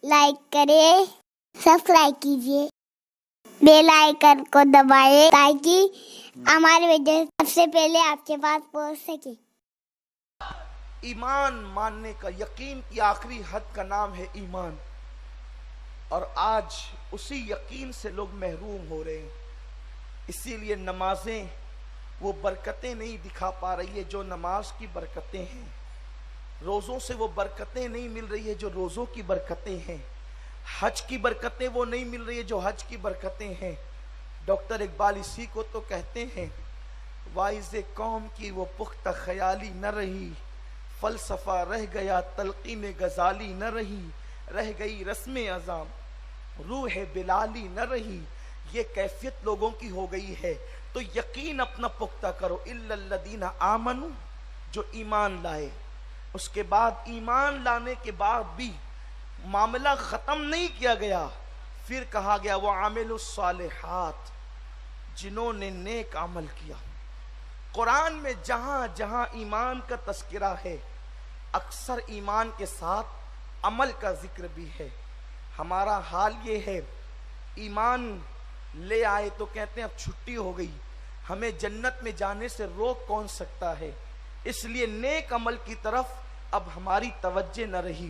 Like کریں، subscribe کیجیے، bell icon کو دبائیں تاکہ ہماری ویڈیو سب سے پہلے آپ کے پاس پہنچ سکے۔ ایمان ماننے کا، یقین کی آخری حد کا نام ہے ایمان، اور آج اسی یقین سے لوگ محروم ہو رہے ہیں۔ اسی لیے نمازیں وہ برکتیں نہیں دکھا پا رہی ہے جو نماز کی برکتیں ہیں، روزوں سے وہ برکتیں نہیں مل رہی ہے جو روزوں کی برکتیں ہیں، حج کی برکتیں وہ نہیں مل رہی ہے جو حج کی برکتیں ہیں۔ ڈاکٹر اقبال اسی کو تو کہتے ہیں، وائز قوم کی وہ پختہ خیالی نہ رہی، فلسفہ رہ گیا تلقین غزالی نہ رہی، رہ گئی رسم اعظام روح بلالی نہ رہی۔ یہ کیفیت لوگوں کی ہو گئی ہے، تو یقین اپنا پختہ کرو۔ الا الذین آمنوا، جو ایمان لائے۔ اس کے بعد ایمان لانے کے بعد بھی معاملہ ختم نہیں کیا گیا، پھر کہا گیا وَعَمِلُوا الصَّالِحَاتِ، جنہوں نے نیک عمل کیا۔ قرآن میں جہاں جہاں ایمان کا تذکرہ ہے، اکثر ایمان کے ساتھ عمل کا ذکر بھی ہے۔ ہمارا حال یہ ہے، ایمان لے آئے تو کہتے ہیں اب چھٹی ہو گئی، ہمیں جنت میں جانے سے روک کون سکتا ہے؟ اس لیے نیک عمل کی طرف اب ہماری توجہ نہ رہی۔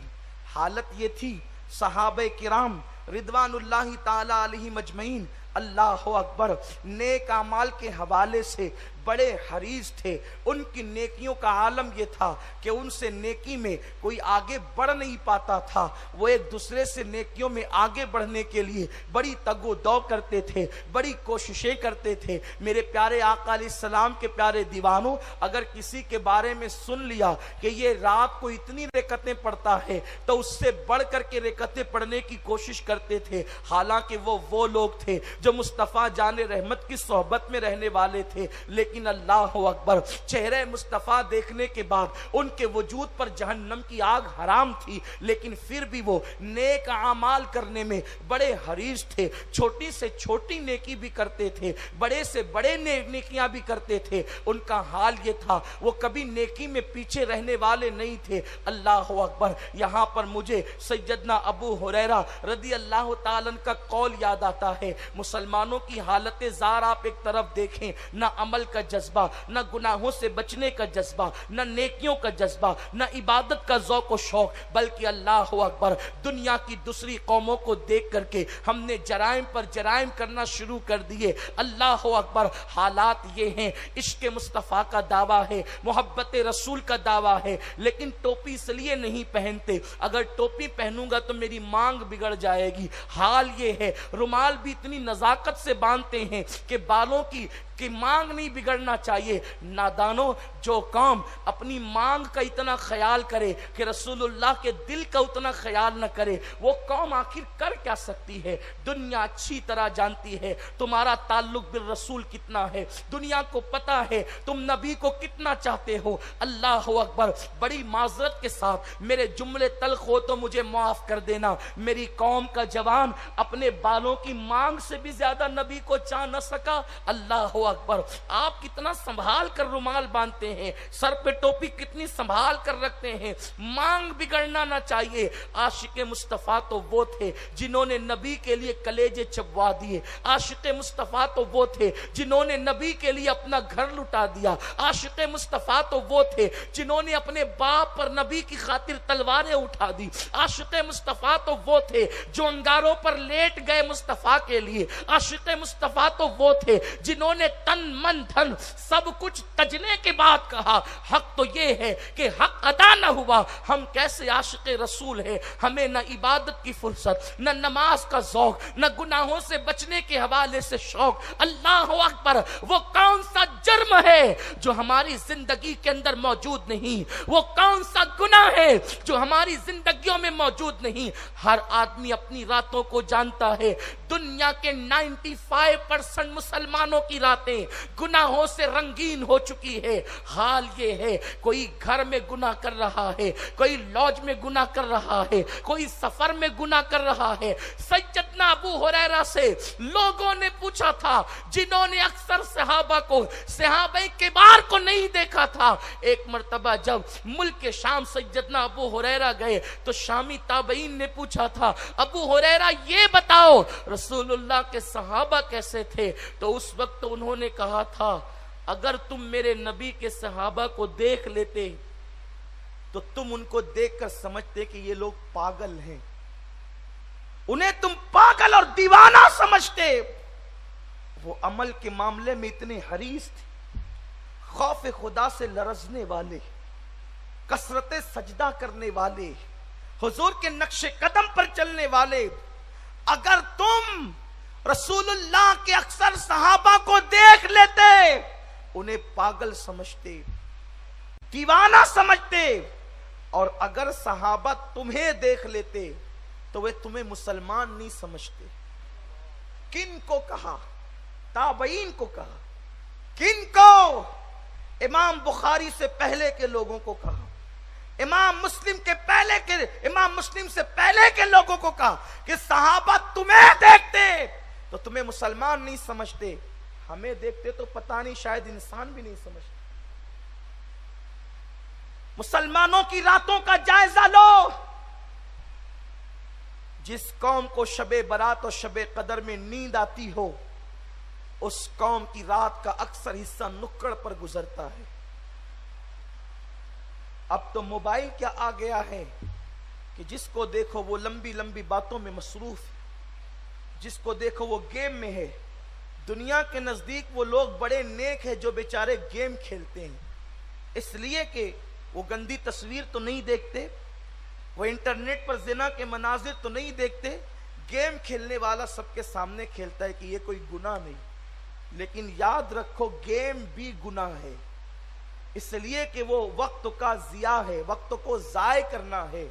حالت یہ تھی، صحابہ کرام رضوان اللہ تعالی علیہ مجمعین، اللہ اکبر، نیک اعمال کے حوالے سے بڑے حریص تھے۔ ان کی نیکیوں کا عالم یہ تھا کہ ان سے نیکی میں کوئی آگے بڑھ نہیں پاتا تھا، وہ ایک دوسرے سے نیکیوں میں آگے بڑھنے کے لیے بڑی تگ و دو کرتے تھے، بڑی کوششیں کرتے تھے۔ میرے پیارے آقا علیہ السلام کے پیارے دیوانوں، اگر کسی کے بارے میں سن لیا کہ یہ رات کو اتنی رکعتیں پڑھتا ہے تو اس سے بڑھ کر کے رکعتیں پڑھنے کی کوشش کرتے تھے، حالانکہ وہ لوگ تھے جو مصطفیٰ جان رحمت کی صحبت میں رہنے والے تھے، لیکن اللہ اکبر، چہرے مصطفیٰ دیکھنے کے بعد ان کے وجود پر جہنم کی آگ حرام تھی، لیکن پھر بھی وہ نیک اعمال کرنے میں بڑے حریص تھے۔ چھوٹی سے چھوٹی نیکی بھی کرتے تھے، بڑے سے بڑے نیکیاں بھی کرتے تھے۔ ان کا حال یہ تھا، وہ کبھی نیکی میں پیچھے رہنے والے نہیں تھے۔ اللہ اکبر، یہاں پر مجھے سیدنا ابو ہریرہ رضی اللہ تعالیٰ عنہ کا قول یاد آتا ہے، مسلمانوں کی حالت زار آپ ایک طرف دیکھیں، نہ عمل کا جذبہ، نہ گناہوں سے بچنے کا جذبہ، نہ نیکیوں کا جذبہ، نہ عبادت کا ذوق و شوق، بلکہ اللہ اکبر، دنیا کی دوسری قوموں کو دیکھ کر کے ہم نے جرائم پر جرائم کرنا شروع کر دیے۔ اللہ اکبر، حالات یہ ہیں، عشق مصطفیٰ کا دعویٰ ہے، محبت رسول کا دعویٰ ہے، لیکن ٹوپی اس لیے نہیں پہنتے، اگر ٹوپی پہنوں گا تو میری مانگ بگڑ جائے گی۔ حال یہ ہے، رومال بھی اتنی نزاکت سے باندھتے ہیں کہ بالوں کی مانگ نہیں بگڑنا چاہیے۔ نادانوں، جو قوم اپنی مانگ کا اتنا خیال کرے کہ رسول اللہ کے دل کا اتنا خیال نہ کرے، وہ قوم آخر کر کیا سکتی ہے؟ دنیا اچھی طرح جانتی ہے تمہارا تعلق بالرسول کتنا ہے، دنیا کو پتا ہے تم نبی کو کتنا چاہتے ہو۔ اللہ اکبر، بڑی معذرت کے ساتھ میرے جملے تلخ ہو تو مجھے معاف کر دینا، میری قوم کا جوان اپنے بالوں کی مانگ سے بھی زیادہ نبی کو چاہ نہ سکا۔ اللہ اکبر، آپ کتنا سنبھال کر رومال باندھتے ہیں، سر پہ ٹوپی کتنی سنبھال کر رکھتے ہیں، مانگ بگڑنا نہ چاہیے۔ عاشق مصطفیٰ تو وہ تھے جنہوں نے نبی کے لیے کلیجے چبوا دیے، عاشق مصطفیٰ تو وہ تھے جنہوں نے نبی کے لیے اپنا گھر لٹا دیا، عاشق مصطفیٰ تو وہ تھے جنہوں نے اپنے باپ پر نبی کی خاطر تلواریں اٹھا دی، عاشق مصطفیٰ تو وہ تھے جو انگاروں پر لیٹ گئے مصطفیٰ کے لیے، عاشق مصطفیٰ تو وہ تھے جنہوں نے تن من دھن سب کچھ تجنے کے بعد کہا حق تو یہ ہے کہ حق ادا نہ ہوا، ہم کیسے عاشق رسول ہیں، ہمیں نہ عبادت کی فرصت، نہ نماز کا ذوق، نہ گناہوں سے بچنے کے حوالے سے شوق۔ اللہ اکبر، وہ کون سا جرم ہے جو ہماری زندگی کے اندر موجود نہیں، وہ کون سا گناہ ہے جو ہماری زندگیوں میں موجود نہیں؟ ہر آدمی اپنی راتوں کو جانتا ہے، دنیا کے 95% مسلمانوں کی راتیں گناہوں سے رنگین ہو چکی ہے۔ حال یہ ہے کوئی گھر میں گناہ کر رہا ہے, کوئی لوج میں گناہ کر رہا ہے, کوئی سفر میں گناہ کر رہا ہے. سیدنا ابو ہریرہ سے لوگوں نے پوچھا تھا جنہوں نے اکثر صحابہ کبار کو نہیں دیکھا تھا. ایک مرتبہ جب ملک شام سیدنا ابو ہریرہ گئے تو شامی تابعین نے پوچھا تھا ابو ہریرہ یہ بتاؤ رسول اللہ کے صحابہ کیسے تھے؟ تو اس وقت انہوں نے کہا تھا اگر تم میرے نبی کے صحابہ کو دیکھ لیتے تو تم ان کو دیکھ کر سمجھتے کہ یہ لوگ پاگل ہیں, انہیں تم پاگل اور دیوانہ سمجھتے. وہ عمل کے معاملے میں اتنے حریص تھے, خوف خدا سے لرزنے والے, کثرت سجدہ کرنے والے, حضور کے نقش قدم پر چلنے والے. اگر تم رسول اللہ کے اکثر صحابہ کو دیکھ لیتے انہیں پاگل سمجھتے, دیوانہ سمجھتے, اور اگر صحابہ تمہیں دیکھ لیتے تو وہ تمہیں مسلمان نہیں سمجھتے. کن کو کہا؟ تابعین کو کہا. کن کو؟ امام بخاری سے پہلے کے لوگوں کو کہا, امام مسلم سے پہلے کے لوگوں کو کہا کہ صحابہ تمہیں دیکھتے تو تمہیں مسلمان نہیں سمجھتے, ہمیں دیکھتے تو پتہ نہیں شاید انسان بھی نہیں سمجھتے. مسلمانوں کی راتوں کا جائزہ لو. جس قوم کو شب برات اور شب قدر میں نیند آتی ہو اس قوم کی رات کا اکثر حصہ نکڑ پر گزرتا ہے. اب تو موبائل کیا آ گیا ہے کہ جس کو دیکھو وہ لمبی لمبی باتوں میں مصروف ہے, جس کو دیکھو وہ گیم میں ہے. دنیا کے نزدیک وہ لوگ بڑے نیک ہیں جو بیچارے گیم کھیلتے ہیں, اس لیے کہ وہ گندی تصویر تو نہیں دیکھتے, وہ انٹرنیٹ پر زنا کے مناظر تو نہیں دیکھتے. گیم کھیلنے والا سب کے سامنے کھیلتا ہے کہ یہ کوئی گناہ نہیں, لیکن یاد رکھو گیم بھی گناہ ہے, اس لیے کہ وہ وقت کا ضیاع ہے, وقت کو ضائع کرنا ہے.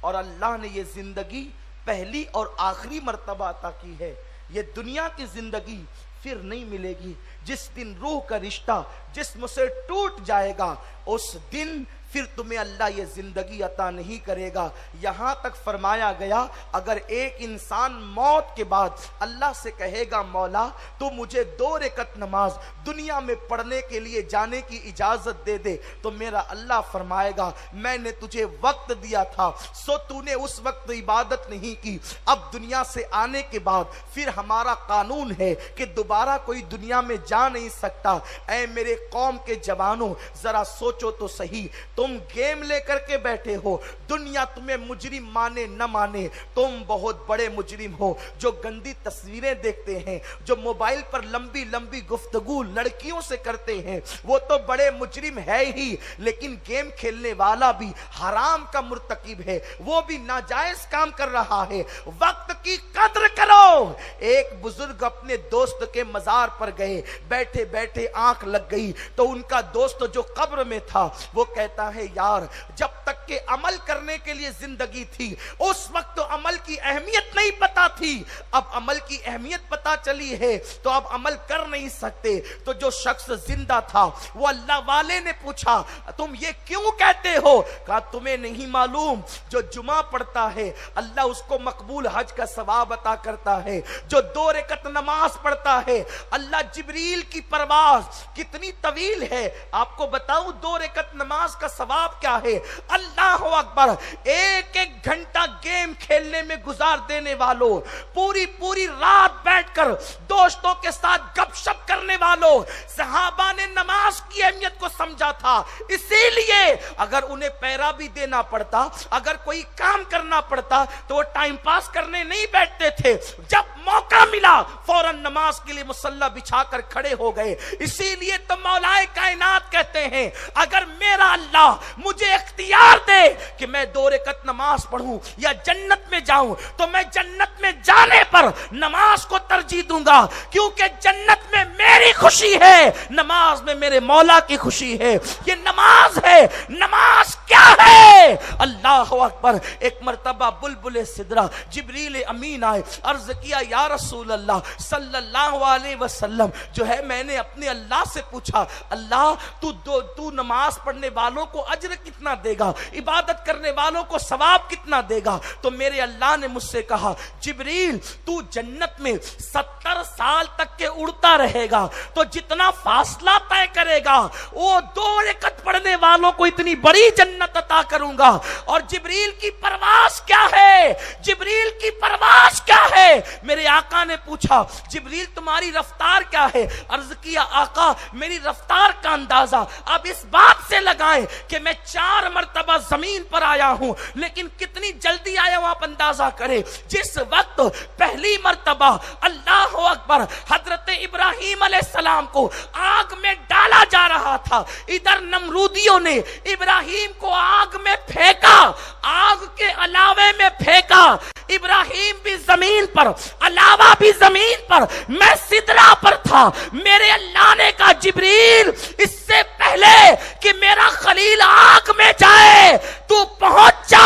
اور اللہ نے یہ زندگی پہلی اور آخری مرتبہ عطا کی ہے. یہ دنیا کی زندگی پھر نہیں ملے گی. جس دن روح کا رشتہ جسم سے ٹوٹ جائے گا اس دن پھر تمہیں اللہ یہ زندگی عطا نہیں کرے گا. یہاں تک فرمایا گیا اگر ایک انسان موت کے بعد اللہ سے کہے گا مولا تو مجھے 2 رکعت نماز دنیا میں پڑھنے کے لیے جانے کی اجازت دے دے, تو میرا اللہ فرمائے گا میں نے تجھے وقت دیا تھا سو تو نے اس وقت عبادت نہیں کی. اب دنیا سے آنے کے بعد پھر ہمارا قانون ہے کہ دوبارہ کوئی دنیا میں جا نہیں سکتا. اے میرے قوم کے جوانوں ذرا سوچو تو صحیح, تم گیم لے کر کے بیٹھے ہو, دنیا تمہیں مجرم مانے نہ مانے تم بہت بڑے مجرم ہو. جو گندی تصویریں دیکھتے ہیں, جو موبائل پر لمبی لمبی گفتگو لڑکیوں سے کرتے ہیں وہ تو بڑے مجرم ہے ہی, لیکن گیم کھیلنے والا بھی حرام کا مرتکب ہے, وہ بھی ناجائز کام کر رہا ہے. وقت کی قدر کرو. ایک بزرگ اپنے دوست کے مزار پر گئے, بیٹھے بیٹھے آنکھ لگ گئی تو ان کا دوست جو قبر میں تھا وہ کہتا ہے یار جب تک کہ عمل کرنے کے لیے زندگی تھی اس وقت تو عمل کی اہمیت نہیں پتا تھی, اب عمل کی اہمیت پتا چلی ہے تو اب عمل کر نہیں سکتے. تو جو شخص زندہ تھا وہ اللہ والے نے پوچھا تم یہ کیوں کہتے ہو؟ کہا تمہیں نہیں معلوم جو جمعہ پڑھتا ہے اللہ اس کو مقبول حج کا ثواب عطا کرتا ہے, جو 2 رکعت نماز پڑھتا ہے اللہ جبریل کی پرواز کتنی طویل ہے آپ کو بتاؤں 2 رکعت نماز کا ثواب کیا ہے. اللہ اکبر. ایک گھنٹہ گیم کھیلنے میں گزار دینے والوں, پوری رات بیٹھ کر دوستوں کے ساتھ گپ شپ کرنے والوں, صحابہ نے نماز کی اہمیت کو سمجھا تھا, اسی لیے اگر انہیں پیرا بھی دینا پڑتا, اگر کوئی کام کرنا پڑتا تو وہ ٹائم پاس کرنے نہیں بیٹھتے تھے, جب موقع ملا فوراً نماز کے لیے مصلی بچھا کر کھڑے ہو گئے. اسی لیے تو مولائے کائنات کہتے ہیں اگر میرا اللہ مجھے اختیار دے کہ میں 2 رکعت نماز پڑھوں یا جنت میں جاؤں تو میں جنت میں جانے پر نماز کو ترجیح دوں گا, کیونکہ جنت میں میری خوشی ہے, نماز میں میرے مولا کی خوشی ہے. یہ نماز ہے ہے؟ نماز کیا ہے؟ اللہ اکبر. ایک مرتبہ بلبل سدرہ جبریل امین آئے، عرض کیا یا رسول اللہ صلی اللہ علیہ وسلم، جو ہے میں نے اپنے اللہ سے پوچھا، اللہ تو نماز پڑھنے والوں کو اجر کتنا دے گا، عبادت کرنے والوں کو ثواب کتنا دے گا؟ تو میرے اللہ نے مجھ سے کہا جبریل تو جنت میں 70 سال تک کے اڑتا رہے گا، تو جتنا فاصلہ طے کرے گا وہ 2 رکعت پڑھنے والوں کو اتنی بڑی جنت عطا کروں گا. اور جبریل کی پرواز کیا ہے؟ جبریل کی پرواز کیا ہے؟ میرے آقا نے پوچھا جبریل تمہاری رفتار کیا ہے؟ عرض کیا آقا میری رفتار کا اندازہ اب اس بات سے لگائیں کہ میں 4 مرتبہ زمین پر آیا ہوں، لیکن کتنی جلدی آیا ہوں آپ اندازہ کریں. جس وقت پہلی مرتبہ اللہ اکبر حضرت ابراہیم علیہ السلام کو آگ میں ڈالا جا رہا تھا، ادھر نمرودیوں نے ابراہیم کو آگ میں پھینکا، آگ کے علاوے میں پھینکا، ابراہیم بھی زمین پر، علاوہ بھی زمین پر، میں سدرہ پر تھا. میرے اللہ نے کہا جبریل اس سے پہلے کہ میرا خلیل آگ میں جائے تو پہنچ جا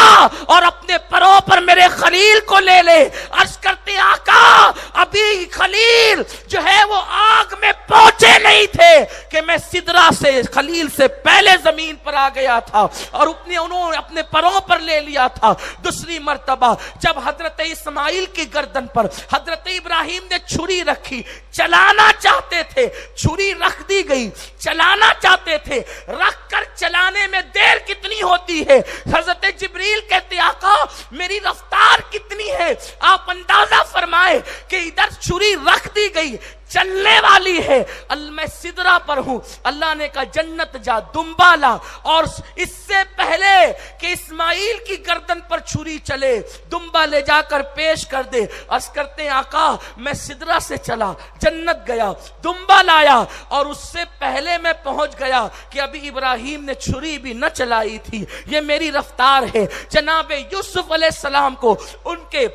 اور اپنے پروں پر میرے خلیل کو لے لے. عرض کرتے آقا ابھی خلیل جو ہے وہ آگ میں پہنچے نہیں تھے کہ میں سدرہ سے خلیل سے پہلے زمین پر آ گیا تھا اور انہوں نے اپنے پروں پر لے لیا تھا. دوسری مرتبہ جب حضرت اسماعیل کی گردن پر حضرت ابراہیم نے چھری رکھی، چلانا چاہتے تھے، چھری رکھ دی گئی، چلانا چاہتے تھے، رکھ کر چلانے میں دیر کتنی ہوتی ہے؟ حضرت جبریل کہتے آقا میری رفتار کتنی ہے؟ آپ اندازہ فرمائے کہ ادھر چھری رکھ دی گئی، چلنے والی ہے، میں سدرہ پر ہوں. اللہ نے کہا جنت جا، دمبا لا، اور اس سے پہلے کہ اسماعیل کی گردن پر چھری چلے دمبا لے جا کر پیش کر دے. عرض کرتے ہیں آقا میں سدرہ سے چلا، جنت گیا، دمبا لایا، اور اس سے پہلے میں پہنچ گیا کہ ابھی ابراہیم نے چھری بھی نہ چلائی تھی. یہ میری رفتار ہے. جناب یوسف علیہ السلام کو ان کے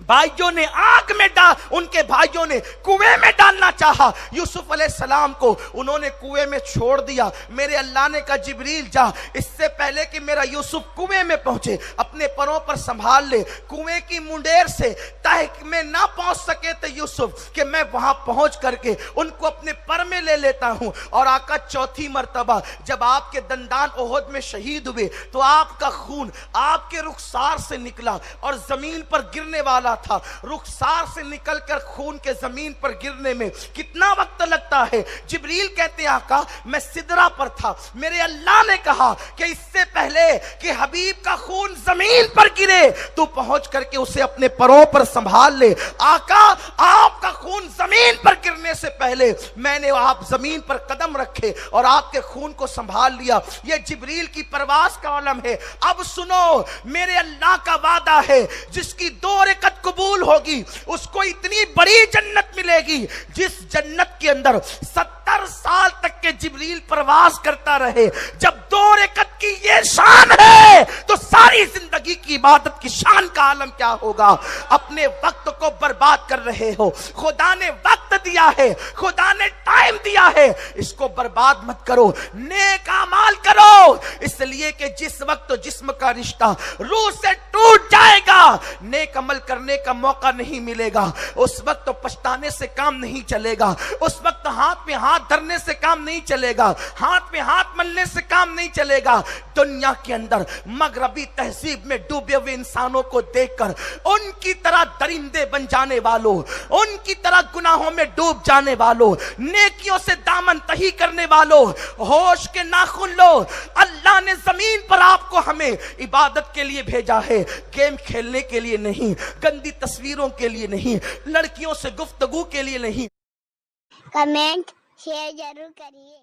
بھائیوں نے آگ میں ان کے بھائیوں نے کنویں میں ڈالنا چاہا، یوسف علیہ السلام کو انہوں نے کنویں میں چھوڑ دیا. میرے اللہ نے کہا جبریل جا، اس سے پہلے کہ میرا یوسف کنویں میں پہنچے اپنے پروں پر سنبھال لے. کنویں کی منڈیر سے تہ میں نہ پہنچ سکے تھے یوسف کہ میں وہاں پہنچ کر کے ان کو اپنے پر میں لے لیتا ہوں. اور آقا چوتھی مرتبہ جب آپ کے دندان احد میں شہید ہوئے تو آپ کا خون آپ کے رخسار سے نکلا اور زمین پر گرنے والا تھا. رخسار سے نکل کر خون کے زمین پر گرنے میں کتنا وقت لگتا ہے؟ جبریل کہتے ہیں آقا میں سدرہ پر تھا، میرے اللہ نے کہا کہ اس سے پہلے کہ حبیب کا خون زمین پر گرے تو پہنچ کر کے اسے اپنے پروں پر سنبھال لے. آقا آپ کا خون زمین پر گرنے سے پہلے میں نے آپ زمین پر قدم رکھے اور آپ کے خون کو سنبھال لیا. یہ جبریل کی پرواز کا علم ہے. اب سنو میرے اللہ کا وعدہ ہے جس کی 2 رکعت قبول ہوگی اس کو اتنی بڑی جنت ملے گی جس جنت کے اندر 70 سال تک کے جبریل پرواز کرتا رہے. جب 2 رکعت کی یہ شان ہے تو ساری زندگی کی عبادت کی شان کا عالم کیا ہوگا؟ اپنے وقت کو برباد کر رہے ہو. خدا نے وقت دیا ہے، خدا نے ٹائم دیا ہے، اس کو برباد مت کرو، نیک اعمال کرو. اس لیے کہ جس وقت جسم کا رشتہ روح سے ٹوٹ جائے گا نیک عمل کرنے کا موقع نہیں ملے گا. اس وقت پچھتانے سے کام نہیں چلے گا، اس وقت ہاتھ میں ہاتھ دھرنے سے کام نہیں چلے گا، ہاتھ میں ہاتھ ملنے سے کام نہیں چلے گا. دنیا کے اندر مغربی تہذیب میں ڈوبے ہوئے انسانوں کو دیکھ کر ان کی طرح درندے بن جانے والوں، ان کی طرح گناہوں میں ڈوب جانے والوں، نیکیوں سے دامن تہی کرنے والوں، ہوش کے ناخن لو. اللہ نے زمین پر آپ کو ہمیں عبادت کے لیے بھیجا ہے، گیم کھیلنے کے لیے نہیں، گندی تصویروں کے لیے نہیں، لڑکیوں سے گفتگو کے لیے نہیں. کمنٹ شیئر ضرور کریے.